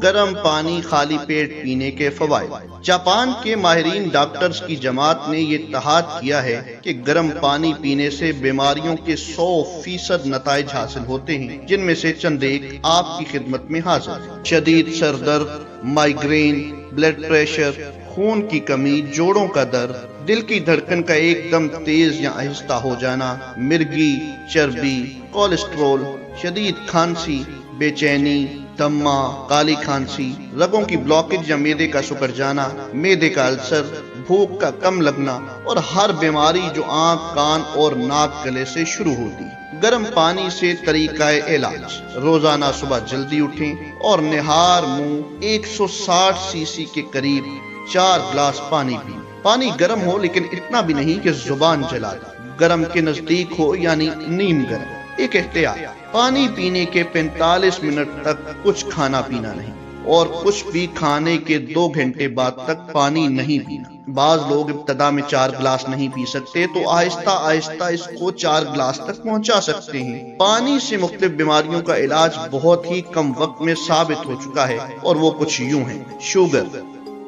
گرم پانی خالی پیٹ پینے کے فوائد۔ جاپان کے ماہرین ڈاکٹرز کی جماعت نے یہ اتحاد کیا ہے کہ گرم پانی پینے سے بیماریوں کے 100% نتائج حاصل ہوتے ہیں، جن میں سے چند ایک آپ کی خدمت میں حاضر ہیں۔ شدید سر درد، مائیگرین، بلڈ پریشر، خون کی کمی، جوڑوں کا درد، دل کی دھڑکن کا ایک دم تیز یا آہستہ ہو جانا، مرگی، چربی، کولیسٹرول، شدید کھانسی، بے چینی، دمہ، کالی کھانسی، رگوں کی بلاکج یا معدے کا سکڑ جانا، معدے کا السر، بھوک کا کم لگنا اور ہر بیماری جو آنکھ، کان اور ناک گلے سے شروع ہوتی ہے۔ گرم پانی سے طریقہ علاج: روزانہ صبح جلدی اٹھیں اور نہار منہ 160 سی سی کے قریب 4 گلاس پانی پیں۔ پانی گرم ہو لیکن اتنا بھی نہیں کہ زبان جلا دے، گرم کے نزدیک ہو یعنی نیم گرم۔ ایک احتیاط: پانی پینے کے 45 منٹ تک کچھ کھانا پینا نہیں اور کچھ بھی کھانے کے 2 گھنٹے بعد تک پانی نہیں پینا۔ بعض لوگ ابتدا میں 4 گلاس نہیں پی سکتے تو آہستہ آہستہ اس کو 4 گلاس تک پہنچا سکتے ہیں۔ پانی سے مختلف بیماریوں کا علاج بہت ہی کم وقت میں ثابت ہو چکا ہے اور وہ کچھ یوں ہیں: شوگر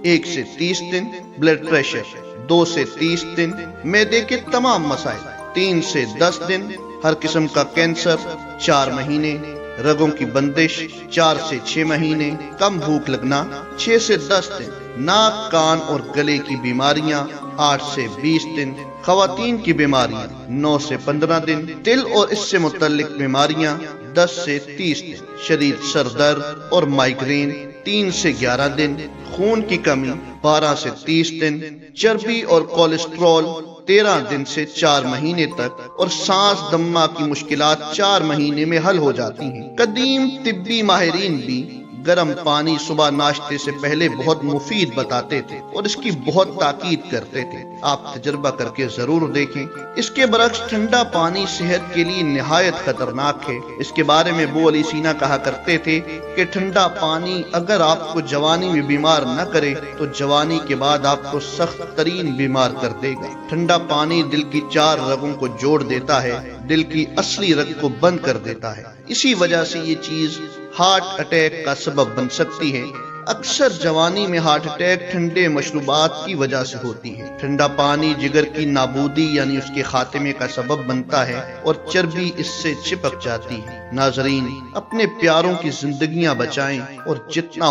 1 سے 30 دن، بلڈ پریشر 2 سے 30 دن، معدے کے تمام مسائل 3 سے 10 دن، ہر قسم کا کینسر 4 مہینے، رگوں کی بندش 4 سے 6 مہینے، کم بھوک لگنا 6 سے 10 دن، ناک، کان اور گلے کی بیماریاں 8 سے 20 دن، خواتین کی بیماریاں 9 سے 15 دن، دل اور اس سے متعلق بیماریاں 10 سے 30 دن، شدید سر درد اور مائیگرین 3 سے 11 دن، خون کی کمی 12 سے 30 دن، چربی اور کولیسٹرول 13 دن سے 4 مہینے تک، اور سانس دمہ کی مشکلات 4 مہینے میں حل ہو جاتی ہیں۔ قدیم طبی ماہرین بھی گرم پانی صبح ناشتے سے پہلے بہت مفید بتاتے تھے اور اس کی بہت تاکید کرتے تھے۔ آپ تجربہ کر کے ضرور دیکھیں۔ اس کے برعکس ٹھنڈا پانی صحت کے لیے نہایت خطرناک ہے۔ اس کے بارے میں ابو علی سینا کہا کرتے تھے کہ ٹھنڈا پانی اگر آپ کو جوانی میں بیمار نہ کرے تو جوانی کے بعد آپ کو سخت ترین بیمار کر دے گا۔ ٹھنڈا پانی دل کی 4 رگوں کو جوڑ دیتا ہے، دل کی اصلی رگ کو بند کر دیتا ہے۔ اسی وجہ سے یہ چیز ہارٹ اٹیک کا سبب بن سکتی ہے۔ اکثر جوانی میں ہارٹ اٹیک ٹھنڈے مشروبات کی وجہ سے ہوتی ہے۔ ٹھنڈا پانی جگر کی نابودی یعنی اس کے خاتمے کا سبب بنتا ہے اور چربی اس سے چپک جاتی ہے۔ ناظرین، اپنے پیاروں کی زندگیاں بچائیں اور جتنا